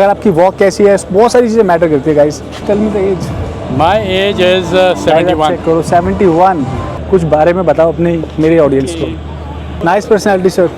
अगर आपकी वॉक कैसी है, बहुत सारी चीज़ें मैटर करती है guys. Tell me the age. My age is 71। Check करो 71। कुछ बारे में बताओ अपने मेरे ऑडियंस को। Nice personality sir.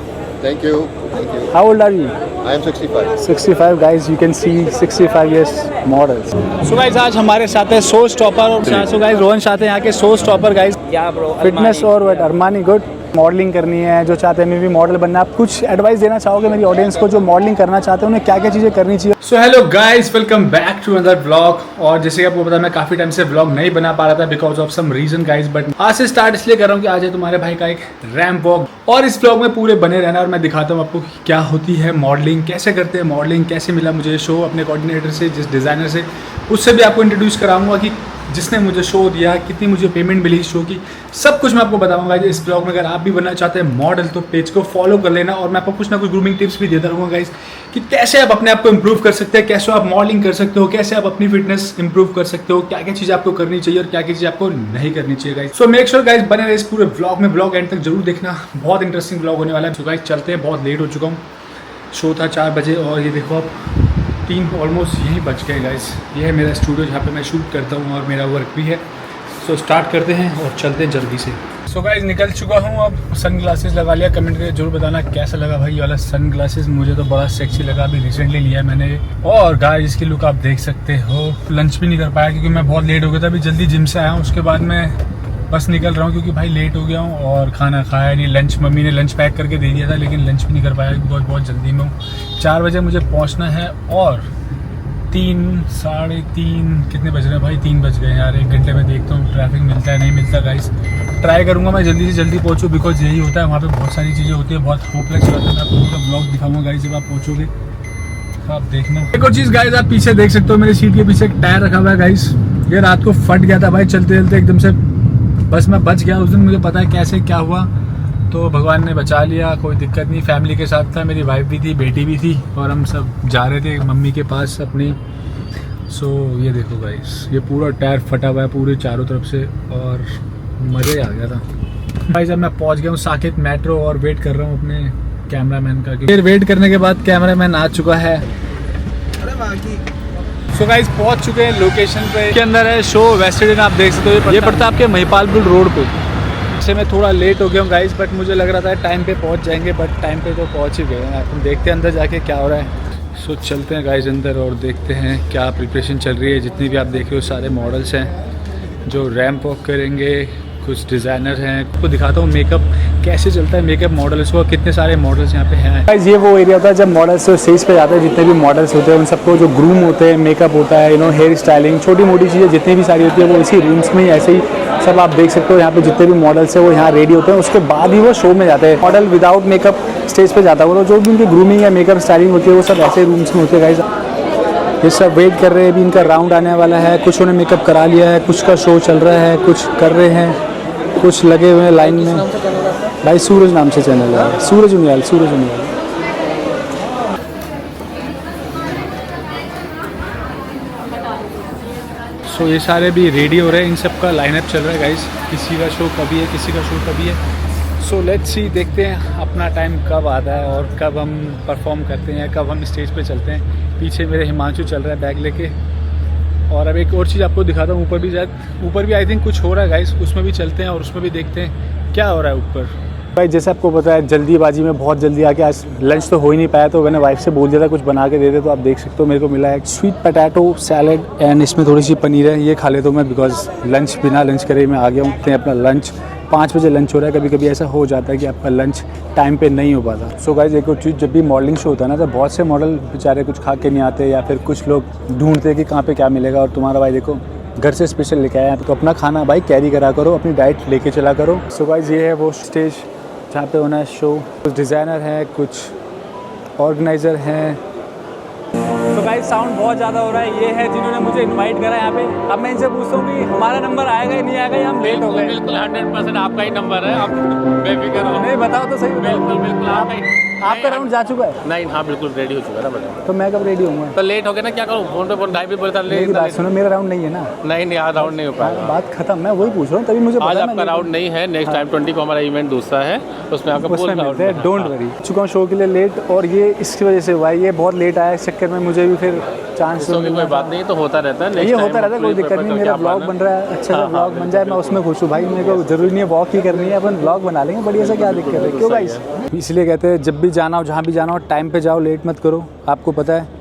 Thank you. Thank you. How old are you? I am 65. 65 guys, you can see 65 years models. So guys, आज हमारे साथ है शो स्टॉपर और सो गाइस रोहन साथ है यहाँ के शो स्टॉपर गाइस। क्या ब्रो? फिटनेस और वेट अरमानी गुड। मॉडलिंग करनी है, जो चाहते हैं मैं भी मॉडल बनना, आप कुछ एडवाइस देना चाहोगे मेरी ऑडियंस को जो मॉडलिंग करना चाहते हैं, उन्हें क्या क्या चीज़ें करनी चाहिए? So hello guys, welcome back to another vlog. और जैसे कि आपको पता है मैं काफ़ी टाइम से व्लॉग नहीं बना पा रहा था because of some reason guys, but आज से स्टार्ट इसलिए कर रहा हूँ कि आज है तुम्हारे भाई का एक रैम्प वॉक और इस व्लॉग में पूरे बने रहना और मैं दिखाता हूँ आपको कि क्या होती है मॉडलिंग, कैसे करते हैं मॉडलिंग, कैसे मिला मुझे शो अपने कोऑर्डिनेटर से, जिस डिज़ाइनर से, उससे भी आपको इंट्रोड्यूस कराऊंगा कि जिसने मुझे शो दिया, कितनी मुझे पेमेंट मिली शो की, सब कुछ मैं आपको बताऊंगा इस ब्लॉग में। अगर आप भी बनना चाहते हैं मॉडल तो पेज को फॉलो कर लेना और मैं आपको कुछ ना कुछ ग्रूमिंग टिप्स भी देता रहूँगा गाइस कि कैसे आप अपने आप को इंप्रूव कर सकते हैं, कैसे आप मॉडलिंग कर सकते हो, कैसे आप अपनी फिटनेस इंप्रूव कर सकते हो, क्या क्या चीज़ें आपको करनी चाहिए और क्या क्या चीज़ें आपको नहीं करनी चाहिए guys. So make sure guys बने रहे इस पूरे ब्लॉग में, ब्लॉग एंड तक जरूर देखना, बहुत इंटरेस्टिंग ब्लॉग होने वाला है। सो गाइस चलते हैं, बहुत लेट हो चुका हूँ, शो था 4 बजे और ये देखो आप 3 ऑलमोस्ट यही बच गए गाइस। ये है मेरा स्टूडियो जहाँ पे मैं शूट करता हूँ और मेरा वर्क भी है। सो स्टार्ट करते हैं और चलते हैं जल्दी से। सो गाइस निकल चुका हूँ, अब सन ग्लासेस लगा लिया। कमेंट करके जरूर बताना कैसा लगा भाई ये वाला सन ग्लासेस, मुझे तो बड़ा सेक्सी लगा, अभी रिसेंटली लिया है मैंने। और गाइस इसकी लुक आप देख सकते हो। लंच भी नहीं कर पाया क्योंकि मैं बहुत लेट हो गया था, अभी जल्दी जिम से आया हूँ, उसके बाद मैं बस निकल रहा हूँ क्योंकि भाई लेट हो गया हूँ और खाना खाया नहीं। लंच मम्मी ने लंच पैक करके दे दिया था लेकिन लंच भी नहीं कर पाया क्योंकि बहुत जल्दी में हूँ। 4 बजे मुझे पहुँचना है और 3 साढ़े 3 कितने बज रहे हैं भाई? 3 बज गए यार। 1 घंटे में देखता हूँ ट्रैफिक मिलता है नहीं मिलता गाइस। ट्राई करूँगा मैं जल्दी से जल्दी पहुँचूँ बिकॉज यही होता है, वहाँ पे बहुत सारी चीज़ें होती है, बहुत होपलेस होता है। मैं आपको पूरा ब्लॉग दिखाऊंगा गाइस जब आप पहुँचोगे तो आप देखना। एक और चीज़ गाइस आप पीछे देख सकते हो, मेरी सीट के पीछे एक टायर रखा हुआ है गाइस। ये रात को फट गया था भाई चलते चलते एकदम से, बस मैं बच गया उस दिन, मुझे पता है कैसे क्या हुआ, तो भगवान ने बचा लिया, कोई दिक्कत नहीं। फैमिली के साथ था, मेरी वाइफ भी थी, बेटी भी थी और हम सब जा रहे थे मम्मी के पास अपनी। सो ये देखो गाइस ये पूरा टायर फटा हुआ है पूरे चारों तरफ से और मज़ा ही आ गया था भाई। जब मैं पहुंच गया हूँ साकेत मेट्रो और वेट कर रहा हूँ अपने कैमरामैन का। फिर वेट करने के बाद कैमरामैन आ चुका है। सो गाइस पहुंच चुके हैं लोकेशन पे, के अंदर है शो वेस्टर्न, आप देख सकते हो। ये पड़ता है आपके महिपालपुर रोड पे। से मैं थोड़ा लेट हो गया हूँ गाइस, बट मुझे लग रहा था टाइम पे पहुँच जाएंगे, बट टाइम पे तो पहुँच ही गए हैं। हम देखते हैं अंदर जाके क्या हो रहा है। सो चलते हैं गाइस अंदर और देखते हैं क्या प्रिपरेशन चल रही है। जितनी भी आप देख रहे हो सारे मॉडल्स हैं जो रैम्प वॉक करेंगे, कुछ डिज़ाइनर हैं। आपको दिखाता हूँ मेकअप कैसे चलता है, मेकअप मॉडल्स को, कितने सारे मॉडल्स यहाँ पे हैं गाइस। ये वो एरिया होता है जब मॉडल्स स्टेज पे जाते हैं, जितने भी मॉडल्स होते हैं उन सबको जो ग्रूम होते हैं, मेकअप होता है, हेयर स्टाइलिंग, छोटी मोटी चीज़ें जितनी भी सारी होती है वो इसी रूम्स में ही ऐसे ही सब आप देख सकते हो। यहाँ पे जितने भी मॉडल्स हैं वो यहाँ रेडी होते हैं, उसके बाद ही वो शो में जाते हैं। मॉडल विदाउट मेकअप स्टेज पे जाता है, वो जो भी उनकी ग्रूमिंग या मेकअप स्टाइलिंग होती है वो सब ऐसे रूम्स में होते हैं गाइस। ये सब वेट कर रहे हैं, अभी इनका राउंड आने वाला है। कुछ ने मेकअप करा लिया है, कुछ का शो चल रहा है, कुछ कर रहे हैं, कुछ लगे हुए हैं लाइन में। भाई सूरज नाम से चैनल है, सूरज उनियाल। सो ये सारे भी रेडी हो रहे हैं, इन सब का लाइनअप चल रहा है गाइस। किसी का शो कभी है, किसी का शो कभी है। सो लेट्स सी, देखते हैं अपना टाइम कब आता है और कब हम परफॉर्म करते हैं, कब हम स्टेज पे चलते हैं। पीछे मेरे हिमांशु चल रहा है बैग लेके। और अब एक और चीज़ आपको दिखाता हूँ, ऊपर भी आई थिंक कुछ हो रहा है गाइस, उसमें भी चलते हैं और उसमें भी देखते हैं क्या हो रहा है ऊपर। भाई जैसे आपको पता है जल्दीबाजी में बहुत जल्दी आके आज लंच तो हो ही नहीं पाया, तो मैंने वाइफ से बोल दिया था कुछ बना के दे दे, तो आप देख सकते हो मेरे को मिला है स्वीट पोटैटो सैलेड एंड इसमें थोड़ी सी पनीर है। ये खा लेता हूँ मैं बिकॉज लंच बिना लंच करे मैं आ गया हूँ। अपना लंच 5 बजे लंच हो रहा है, कभी कभी ऐसा हो जाता है कि आपका लंच टाइम पे नहीं हो पाता। सो गाइस एक और चीज़, जब भी मॉडलिंग शो होता है ना तो बहुत से मॉडल बेचारे कुछ खा के नहीं आते या फिर कुछ लोग ढूंढते कि कहाँ पे क्या मिलेगा। और तुम्हारा भाई देखो घर से स्पेशल लेके आया है, तो अपना खाना भाई कैरी करा करो, अपनी डाइट लेके चला करो। सो गाइस ये है वो स्टेज जहाँ पे होना है शो। कुछ डिज़ाइनर हैं, कुछ ऑर्गेनाइज़र हैं। तो गाइस साउंड बहुत ज़्यादा हो रहा है। ये है जिन्होंने मुझे इनवाइट करा यहाँ पे। अब मैं इनसे पूछता हूँ कि हमारा नंबर आएगा या नहीं आएगा, या हम लेट हो गए? बिल्कुल 100% आपका ही नंबर है, आप बेफिक्र हो। नहीं बताओ तो सही। बिल्कुल आपका ही। आपका राउंड जा चुका है? नहीं, हाँ बिल्कुल रेडी हो चुका है ना बेटा। तो मैं कब रेडी होऊंगा? तो लेट हो गया ना, क्या करूँ, फोन पे फोन टाइम भी बोलता लेट। मेरी बात सुनो, मेरा राउंड नहीं है ना। नहीं आज राउंड नहीं हो पाएगा। बात खत्म, मैं वही पूछ रहा हूँ, तभी मुझे आज पता आपका राउंड नहीं है, नेक्स्ट टाइम 20 को हमारा इवेंट दूसरा है, उसमें आपका फुल राउंड है। Don't worry. चुका हूँ शो के लिए लेट, और ये इसकी वजह से हुआ है, ये बहुत लेट आया, इस चक्कर में मुझे भी फिर चांस तो कोई बात नहीं, तो होता रहता है। ये होता रहता है, कोई दिक्कत नहीं। मेरा ब्लॉग बन रहा है, अच्छा सा ब्लॉग बन जाए, मैं उसमें खुश हूँ भाई। मेरे को जरूरी नहीं है वॉक ही करनी है, अपन ब्लॉग बना लेंगे बढ़िया सा, क्या दिक्कत है? क्यों गाइस? इसलिए कहते हैं जब भी जाना हो, जहाँ भी जाना हो, टाइम पे जाओ, लेट मत करो। आपको पता है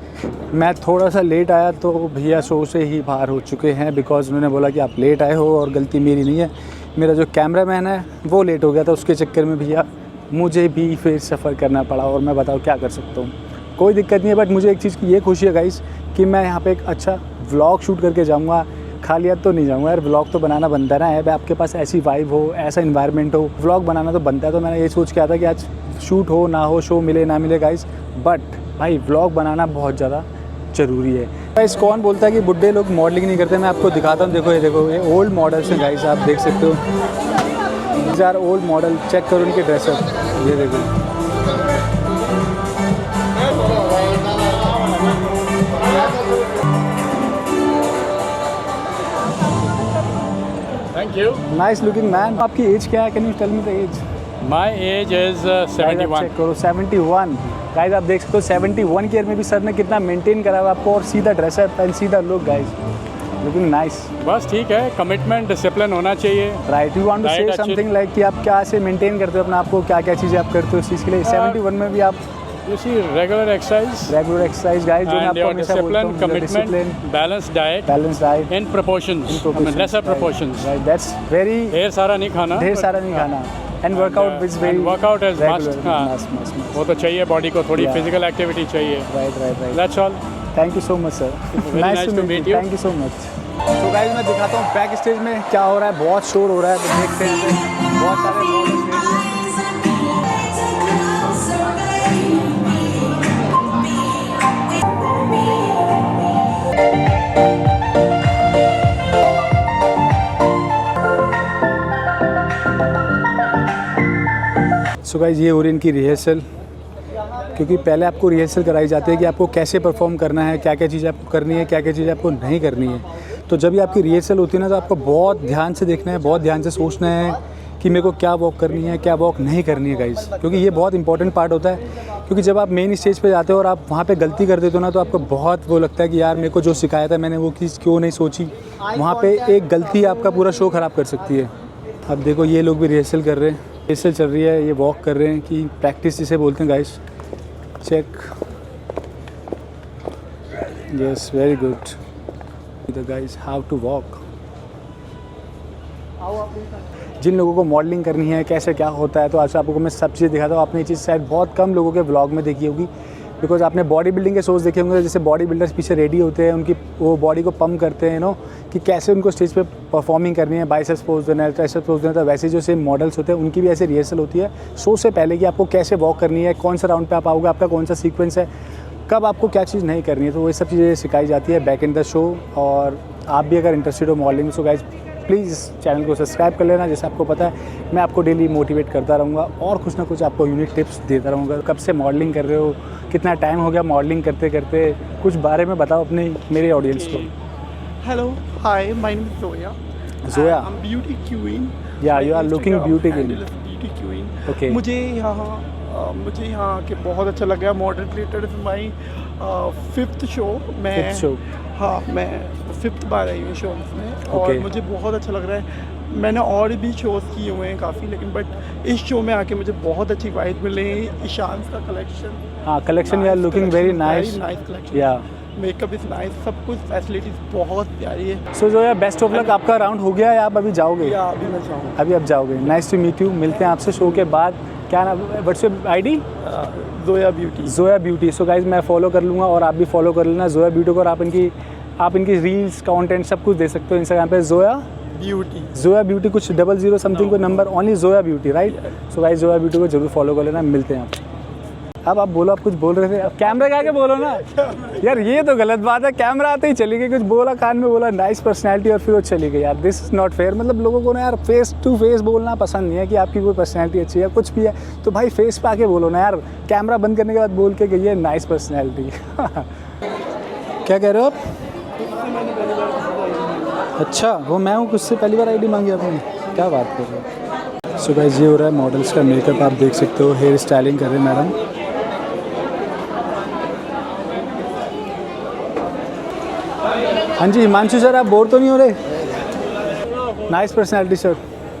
मैं थोड़ा सा लेट आया तो भैया शो से ही बाहर हो चुके हैं, बिकॉज उन्होंने बोला कि आप लेट आए हो, और गलती मेरी नहीं है, मेरा जो कैमरामैन है वो लेट हो गया था, उसके चक्कर में भैया मुझे भी फिर सफ़र करना पड़ा। और मैं बताऊँ क्या कर सकता हूँ, कोई दिक्कत नहीं है। बट मुझे एक चीज़ की ये खुशी है गाइस कि मैं यहाँ पे एक अच्छा व्लॉग शूट करके जाऊँगा, खाली हाथ तो नहीं जाऊँगा यार। व्लॉग तो बनाना बनता है ना, है आपके पास ऐसी वाइब हो, ऐसा इन्वायरमेंट हो, व्लॉग बनाना तो बनता है। तो मैंने ये सोच के आया था कि आज शूट हो ना हो, शो मिले ना मिले गाइस, बट भाई व्लॉग बनाना बहुत ज़्यादा ज़रूरी है गाइस। कौन बोलता है कि बुड्ढे लोग मॉडलिंग नहीं करते? मैं आपको दिखाता हूँ, देखो ये ओल्ड मॉडल्स हैं गाइस, आप देख सकते हो, these are old model. Check करो उनके ड्रेसअप, ये देखो। Thank you. Nice looking man. आपकी एज क्या है? Can you tell me the age? My age is 71. Check करो 71 गाइस, आप देख सकते हो 71 की ईयर में भी सर ने कितना मेंटेन करा हुआ आपको, और सीधा ड्रेसअप एंड सीधा लुक गाइस, लुकिंग नाइस। बस ठीक है, कमिटमेंट डिसिप्लिन होना चाहिए। Right, you want to say something like कि आप क्या से मेंटेन करते हो अपना आप को, क्या क्या चीज़ें आप करते हो इस चीज़ के लिए? 71 में भी आप You see, regular exercise guys, जो मैं and आपको your हमेशा बोलता discipline, हूँ, commitment, balanced diet in proportions, I mean lesser proportions. Right, that's very, ढेर सारा नहीं खाना, ढेर सारा नहीं खाना, and workout is very, workout is must. हाँ, मस्ट वो तो चाहिए, बॉडी को थोड़ी Yeah. फिजिकल एक्टिविटी चाहिए। Right. That's all. Thank you so much sir, nice to meet you, thank you so much. तो गाइस मैं दिखाता हूँ बैक स्टेज में क्या हो रहा है, बहुत शोर हो रहा है, तो देखते हैं। बहुत सारे मॉडल्स सो गाइस, ये हो रही है इनकी रिहर्सल, क्योंकि पहले आपको रिहर्सल कराई जाती है कि आपको कैसे परफॉर्म करना है, क्या क्या चीज़ें आपको करनी है, क्या क्या चीज़ें आपको नहीं करनी है। तो जब भी आपकी रिहर्सल होती है ना, तो आपको बहुत ध्यान से देखना है, बहुत ध्यान से सोचना है कि मेरे को क्या वॉक करनी है, क्या वॉक नहीं करनी है गाइस, क्योंकि ये बहुत इंपॉर्टेंट पार्ट होता है। क्योंकि जब आप मेन स्टेज पे जाते हो और आप वहाँ पे गलती कर देते हो ना, तो आपको बहुत वो लगता है कि यार मेरे को जो सिखाया था मैंने वो चीज़ क्यों नहीं सोची। वहाँ पे एक गलती आपका पूरा शो ख़राब कर सकती है। अब देखो ये लोग भी रिहर्सल कर रहे हैं, रिहर्सल चल रही है, ये वॉक कर रहे हैं, कि प्रैक्टिस जिसे बोलते हैं guys. Check, yes, very good the guys, how to walk. जिन लोगों को मॉडलिंग करनी है, कैसे क्या होता है, तो आज आपको मैं सब चीज़ दिखाता हूँ। आपने ये चीज़ शायद बहुत कम लोगों के व्लॉग में देखी होगी, बिकॉज आपने बॉडी बिल्डिंग के शोज़ देखे होंगे, जैसे बॉडी बिल्डर्स पीछे रेडी होते हैं, उनकी वो बॉडी को पम्प करते हैं, नो, कि कैसे उनको स्टेज पे परफॉर्मिंग करनी है, बाइसेप्स पोज देना है, ट्राइसेप्स पोज देना है। तो वैसे जो सेम मॉडल्स होते हैं उनकी भी ऐसे रिहर्सल होती है शो से पहले, कि आपको कैसे वॉक करनी है, कौन सा राउंड पे आप आओगे, आपका कौन सा सीक्वेंस है, कब आपको क्या चीज़ नहीं करनी है। तो वो सब चीज़ें सिखाई जाती है बैक इन द शो। और आप भी अगर इंटरेस्टेड हो modelling, so guys please channel को सब्सक्राइब कर लेना। जैसे आपको पता है मैं आपको डेली मोटिवेट करता रहूँगा और कुछ ना कुछ आपको यूनिक टिप्स देता रहूँगा। कब से मॉडलिंग कर रहे हो, कितना टाइम हो गया मॉडलिंग करते करते, कुछ बारे में बताओ अपने मेरे ऑडियंस को। Hello, hi, my name is Zoya. Zoya. I'm beauty queen. Yeah, you are My looking Instagram beauty queen. handle is beauty queen. Okay. मुझे यहाँ आके बहुत अच्छा लगा। Modern creator is my 5th show. मैं Fifth show. हाँ, मैं 5th बार आई हूँ शोज़ में, और Okay. मुझे बहुत अच्छा लग रहा है। मैंने और भी शोज़ किए हुए हैं काफ़ी, लेकिन बट इस शो में आके मुझे बहुत अच्छी वाइब मिले। ईशान का कलेक्शन, हाँ, collection, you are looking very nice. Nice collection, या मेकअप इज़ नाइस, सब कुछ फैसिलिटीज़ बहुत प्यारी है। So Zoya, best of luck. आपका राउंड हो गया या आप अभी जाओगे? या अभी मैं चाहूँ अभी आप जाओगे। Nice to meet you. मिलते हैं आपसे शो के बाद। क्या नाम, what's your ID? Zoya beauty. Zoya beauty. So guys मैं फॉलो कर लूँगा और आप भी फॉलो कर लेना जोया ब्यूटी को, और आप इनकी रील्स, कंटेंट सब कुछ दे सकते हो इंस्टाग्राम पे। जोया ब्यूटी कुछ 00 समथिंग कोई number, only Zoya beauty, right? So guys Zoya beauty को जरूर फॉलो कर लेना। मिलते हैं आप। अब आप बोलो, आप कुछ बोल रहे थे, अब कैमरे के आगे बोलो ना यार, ये तो गलत बात है। कैमरा आते ही चली गई, कुछ बोला कान में, बोला नाइस पर्सनैलिटी और फिर वो चली गई यार। This is not fair. मतलब लोगों को ना यार फेस टू फेस बोलना पसंद नहीं है कि आपकी कोई पर्सनैलिटी अच्छी है, कुछ भी है तो भाई फेस पे आके बोलो ना यार। कैमरा बंद करने के बाद बोल के गई है नाइस पर्सनैलिटी। क्या कह रहे हो आप? अच्छा, वो मैं हूँ, कुछ से पहली बार आईडी मांगी आपने, क्या बात कर रहे हो। सो गाइस ये हो रहा है मॉडल्स का मेकअप, आप देख सकते हो, हेयर स्टाइलिंग कर रहे हैं मैडम। हाँ जी हिमांशु सर, आप बोर तो नहीं हो रहे? Nice personality sir.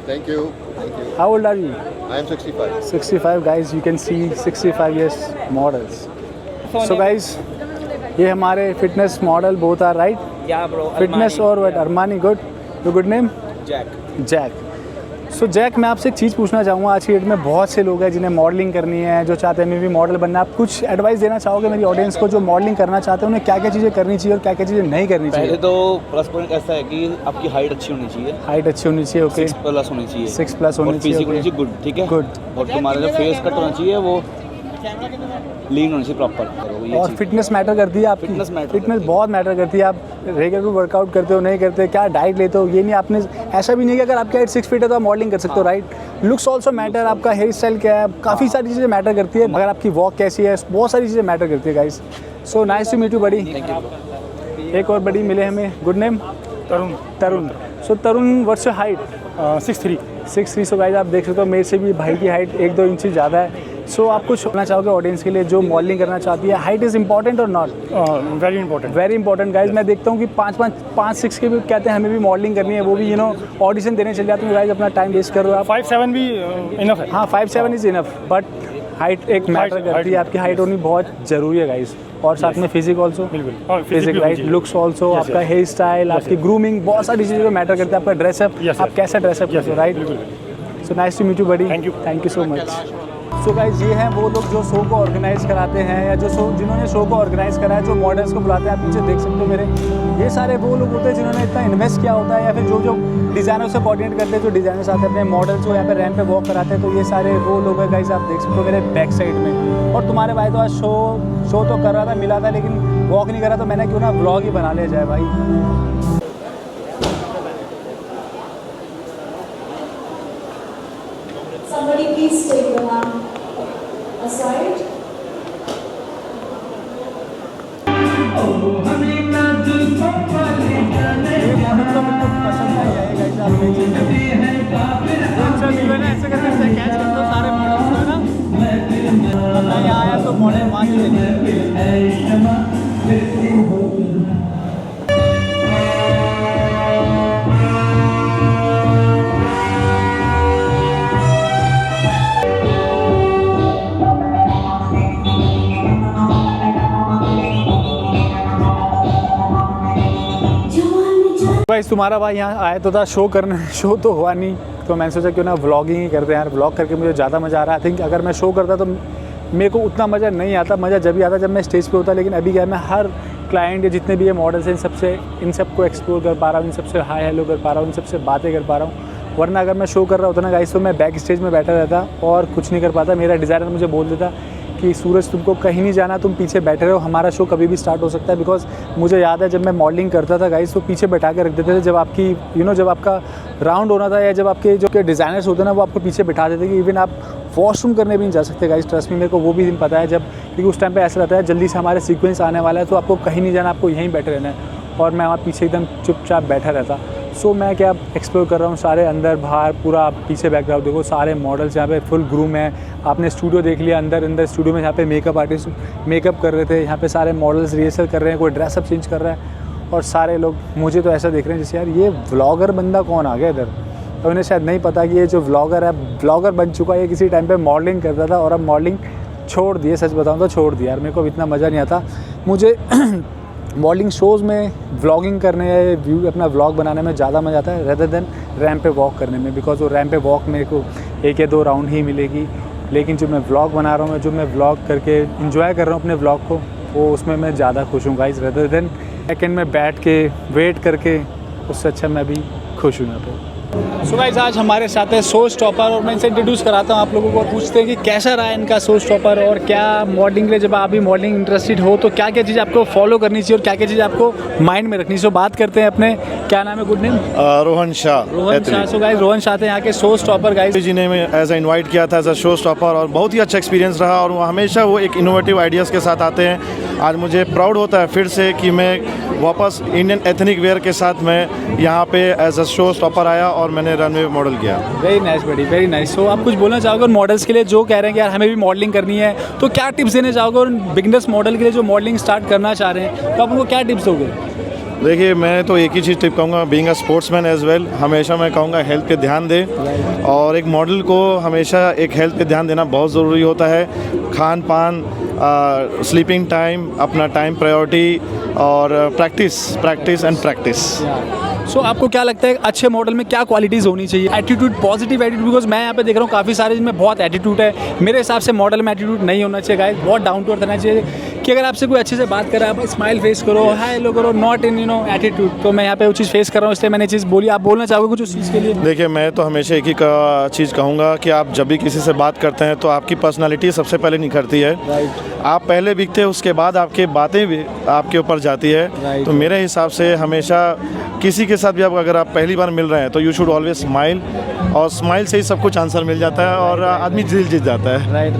Thank you. Thank you. How old are you? I am 65. 65 guys, you can see 65 years models. So guys, ये हमारे fitness model both are right? Yeah, bro. Fitness और what? Armani, good. Your good name? Jack. Jack. So Jack, मैं आपसे एक चीज़ पूछना चाहूँगा। आज की डेट में बहुत से लोग हैं जिन्हें मॉडलिंग करनी है, जो चाहते हैं मैं भी मॉडल बनना। आप कुछ एडवाइस देना चाहोगे मेरी ऑडियंस को जो मॉडलिंग करना चाहते हैं, उन्हें क्या क्या चीज़ें करनी चाहिए और क्या क्या चीज़ें नहीं करनी पहले चाहिए? तो प्लस पॉइंट ऐसा है कि आपकी हाइट अच्छी होनी चाहिए, हाइट अच्छी होनी चाहिए, ओके। 6+ होनी चाहिए, 6+ होनी और फिजिक चाहिए, होनी चाहिए गुड, ठीक है। गुड। और तुम्हारा जो फेस कट होना चाहिए वो लीन होनी चाहिए प्रॉपर। और फिटनेस मैटर करती है आपकी? फिटनेस मैटर फिटनेस करती है। बहुत मैटर करती है। आप रेगुलर वर्कआउट करते हो नहीं करते, क्या डाइट लेते हो, ये नहीं आपने ऐसा भी नहीं कि अगर आपकी हाइट 6 फीट है तो आप मॉडलिंग कर सकते हो, राइट? लुक्स ऑल्सो मैटर, आपका हेयर स्टाइल क्या है, काफ़ी सारी चीज़ें मैटर करती है। अगर आपकी वॉक कैसी है, बहुत सारी चीज़ें मैटर करती है guys. So nice to meet you buddy. एक और बड़ी मिले हमें, good name? Tarun. Tarun. So Tarun, what's your height? 6'3". 6'3". So guys आप देख सकते हो मेरे से भी भाई की हाइट 1-2 इंच ज़्यादा है। सो आप कुछ बोलना चाहोगे ऑडियंस के लिए जो मॉडलिंग करना चाहती है? हाइट इज़ इंपॉर्टेंट और not? Very important. Very important guys. मैं देखता हूँ कि 5'6" के भी कहते हैं हमें भी मॉडलिंग करनी है, वो भी ऑडिशन देने चले जाते हैं। गाइज अपना टाइम वेस्ट कर रहे हो आप। 5'7" भी इनफ है। हाँ 5'7" इज़ इनफ, बट हाइट एक मैटर करती है। आपकी हाइट होनी बहुत ज़रूरी है गाइज। और साथ में फिजिक ऑल्सो, बिल्कुल फिजिक राइट, लुक्स ऑल्सो, आपका हेयर स्टाइल, आपकी ग्रूमिंग, बहुत सारी चीज़ें मैटर करती है। आपका ड्रेसअप, आप कैसा ड्रेसअप करते हो, right? So nice to meet you buddy. Thank you so much. So guys ये हैं वो लोग जो शो को ऑर्गेनाइज कराते हैं, या जो जिन्होंने शो को ऑर्गेनाइज करा है, जो मॉडल्स को बुलाते हैं। आप पीछे देख सकते हो मेरे, ये सारे वो लोग होते हैं जिन्होंने इतना इन्वेस्ट किया होता है, या फिर जो डिज़ाइनर से कोऑर्डिनेट करते हैं, जो डिज़ाइनर्स आते हैं अपने मॉडल्स को यहाँ पे रैंप पे वॉक कराते हैं। तो ये सारे वो लोग हैं गाइज, आप देख सकते हो मेरे बैक साइड में। और तुम्हारे भाई तो आज शो तो कर रहा था, मिला था, लेकिन वॉक नहीं करा, तो मैंने क्यों ना व्लॉग ही बना लिया जाए भाई। Somebody please take the lamp aside. ऐसे करके कैच करते हो सारे मॉडल्स को ना। मैं यहाँ आया तो मॉडल मान गाइस तुम्हारा भाई यहाँ आया तो था शो करने, शो तो हुआ नहीं, तो मैंने सोचा क्यों ना व्लॉगिंग ही करते हैं यार। व्लॉग करके मुझे ज़्यादा मज़ा आ रहा है। आई थिंक अगर मैं शो करता तो मेरे को उतना मज़ा नहीं आता। मज़ा जब भी आता जब मैं स्टेज पे होता, लेकिन अभी क्या मैं हर क्लाइंट या जितने भी ये मॉडल्स हैं इन सबको एक्सप्लोर कर पा रहा हूँ, इन सबसे हाई हेलो कर पा रहा हूँ, इन सबसे बातें कर पा रहा हूँ। वरना अगर मैं शो कर रहा होता ना गाइस, तो मैं बैक स्टेज में बैठा रहता और कुछ नहीं कर पाता। मेरा डिज़ाइनर मुझे बोल देता कि सूरज तुमको कहीं नहीं जाना, तुम पीछे बैठे रहो, हमारा शो कभी भी स्टार्ट हो सकता है। बिकॉज मुझे याद है जब मैं मॉडलिंग करता था गाइस, तो पीछे बैठा के रख देते थे। जब आपकी जब आपका राउंड होना था, या जब आपके जो के डिज़ाइनर्स होते हैं ना, वो आपको पीछे बैठा देते कि इवन आप वॉशरूम करने भी नहीं जा सकते गाइस। ट्रस्ट में, मेरे को वो भी दिन पता है जब, क्योंकि उस टाइम पे ऐसा रहता है जल्दी से हमारे सीक्वेंस आने वाला है, तो आपको कहीं नहीं जाना, आपको यहीं बैठे रहना है। और मैं वहाँ पीछे एकदम चुपचाप बैठा रहता। सो मैं क्या एक्सप्लोर कर रहा हूँ सारे अंदर बाहर, पूरा पीछे बैकग्राउंड देखो, सारे मॉडल्स यहाँ पे फुल ग्रूम है। आपने स्टूडियो देख लिया, अंदर स्टूडियो में यहाँ पे मेकअप आर्टिस्ट मेकअप कर रहे थे, यहाँ पे सारे मॉडल्स रिहर्सल कर रहे हैं, कोई ड्रेसअप चेंज कर रहा है। और सारे लोग मुझे तो ऐसा देख रहे हैं जैसे यार ये व्लॉगर बंदा कौन आ गया इधर। और उन्हें शायद नहीं पता कि ये जो व्लॉगर है, व्लॉगर बन चुका है। ये किसी टाइम पर मॉडलिंग करता था और अब मॉडलिंग छोड़ दिए। सच बताऊँ तो छोड़ दिया यार, मेरे को अब इतना मज़ा नहीं आता। मुझे मॉडलिंग शोज़ में व्लॉगिंग करने या अपना व्लॉग बनाने में ज़्यादा मज़ा आता है रेदर देन रैंप पे वॉक करने में। बिकॉज वो रैंप पे वॉक मेरे को 1 या 2 राउंड ही मिलेगी, लेकिन जो मैं व्लॉग बना रहा हूँ, जो मैं व्लॉग करके इंजॉय कर रहा हूँ अपने व्लॉग को, वो उसमें मैं ज़्यादा खुश हूँ गाइस, रेदर देन सेकंड में बैठ के वेट करके। उससे अच्छा मैं भी खुश हूँ यहाँ पे। सो गाइस आज हमारे साथ है शो स्टॉपर और मैं इनसे इंट्रोड्यूस कराता हूँ आप लोगों को और पूछते हैं कि कैसा रहा इनका शो स्टॉपर और क्या मॉडलिंग के लिए जब आप भी मॉडलिंग इंटरेस्टेड हो तो क्या क्या चीज़ आपको फॉलो करनी चाहिए और क्या क्या चीज़ आपको माइंड में रखनी चाहिए। बात करते हैं अपने, क्या नाम है, good name? Rohan Shah. So guys Rohan Shah थे यहाँ के शो स्टॉपर गाइस जी ने एज ए इनवाइट किया था एज अ शो स्टॉपर और बहुत ही अच्छा एक्सपीरियंस रहा और वो हमेशा वो एक इनोवेटिव आइडियाज़ के साथ आते हैं। आज मुझे प्राउड होता है फिर से कि मैं वापस इंडियन एथनिक वेयर के साथ मैं यहाँ पे एज अ शो स्टॉपर आया और मैंने रनवे मॉडल किया। वेरी नाइस बड़ी, वेरी नाइस। सो आप कुछ बोलना चाहोगे मॉडल्स के लिए जो कह रहे हैं कि यार हमें भी मॉडलिंग करनी है, तो क्या टिप्स देना चाहोगे? और बिगनर्स मॉडल के लिए जो मॉडलिंग स्टार्ट करना चाह रहे हैं तो आप उनको क्या टिप्स दोगे? देखिए मैं तो एक ही चीज़ टिप कहूँगा, being a sportsman as well, हमेशा मैं कहूँगा हेल्थ पे ध्यान दें और एक मॉडल को हमेशा एक हेल्थ पे ध्यान देना बहुत ज़रूरी होता है। खान पान, स्लीपिंग टाइम, अपना टाइम प्रायोरिटी और प्रैक्टिस एंड प्रैक्टिस। सो आपको क्या लगता है अच्छे मॉडल में क्या क्वालिटीज़ होनी चाहिए? एटीट्यूड, पॉजिटिव एटीट्यूड, बिकॉज मैं यहाँ पे देख रहा हूँ काफ़ी सारे जिनमें बहुत एटीट्यूड है। मेरे हिसाब से मॉडल में एटीट्यूड नहीं होना चाहिए गाइस, बहुत डाउन टू अर्थ रहना चाहिए कि अगर आपसे कोई अच्छे से बात कर रहा है आप स्माइल फेस करो, हाय हेलो करो, नॉट इन एटीट्यूड। तो मैं यहाँ पे वो चीज़ फेस कर रहा हूँ इसलिए मैंने चीज़ बोली। आप बोलना चाहोगे कुछ उस चीज़ के लिए? देखिए मैं तो हमेशा एक ही चीज़ कहूँगा कि आप जब भी किसी से बात करते हैं तो आपकी पर्सनालिटी सबसे पहले निखरती है। आप पहले बिकते हैं उसके बाद आपकी बातें भी आपके ऊपर जाती है। तो मेरे हिसाब से हमेशा किसी के साथ भी अगर आप पहली बार मिल रहे हैं तो यू शुड ऑलवेज स्माइल और स्माइल से ही सब कुछ आंसर मिल जाता है और आदमी दिल जीत जाता है। राइट।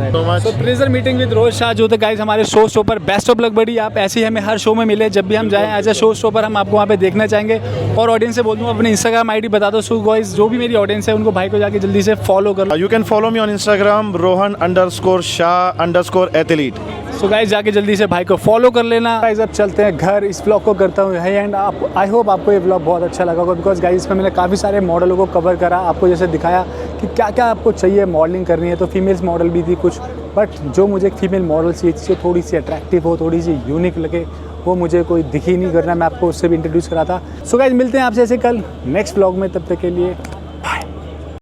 तो pleasure meeting with Rohan Shah जो थे गाइस हमारे show stopper. Best of luck बड़ी, आप ऐसे ही हमें हर शो में मिले, जब भी हम जाएं एज अ शो स्टॉपर हम आपको वहाँ पे देखना चाहेंगे। और ऑडियंस से बोल दूँ अपने इंस्टाग्राम आईडी बता दो। सो गाइस जो भी मेरी ऑडियंस है उनको भाई को जाके जल्दी से फॉलो कर लो। You can follow me on Instagram rohan_shah_athlete। So guys जाके जल्दी से भाई को फॉलो कर लेना। गाइस अब चलते हैं घर, इस ब्लॉग को करता हूँ यही एंड। आप आई होप आपको ये ब्लॉग बहुत अच्छा लगा होगा बिकॉज गाइस इसमें मैंने काफ़ी सारे मॉडलों को कवर करा, आपको जैसे दिखाया कि क्या क्या आपको चाहिए मॉडलिंग करनी है। तो फीमेल्स मॉडल भी थी कुछ, बट जो मुझे एक फीमेल मॉडल चाहिए थोड़ी सी अट्रैक्टिव हो, थोड़ी सी यूनिक लगे, वो मुझे कोई दिख ही नहीं करना। मैं आपको उससे भी इंट्रोड्यूस करा था। सो गाइस मिलते हैं आपसे ऐसे कल नेक्स्ट ब्लॉग में, तब तक के लिए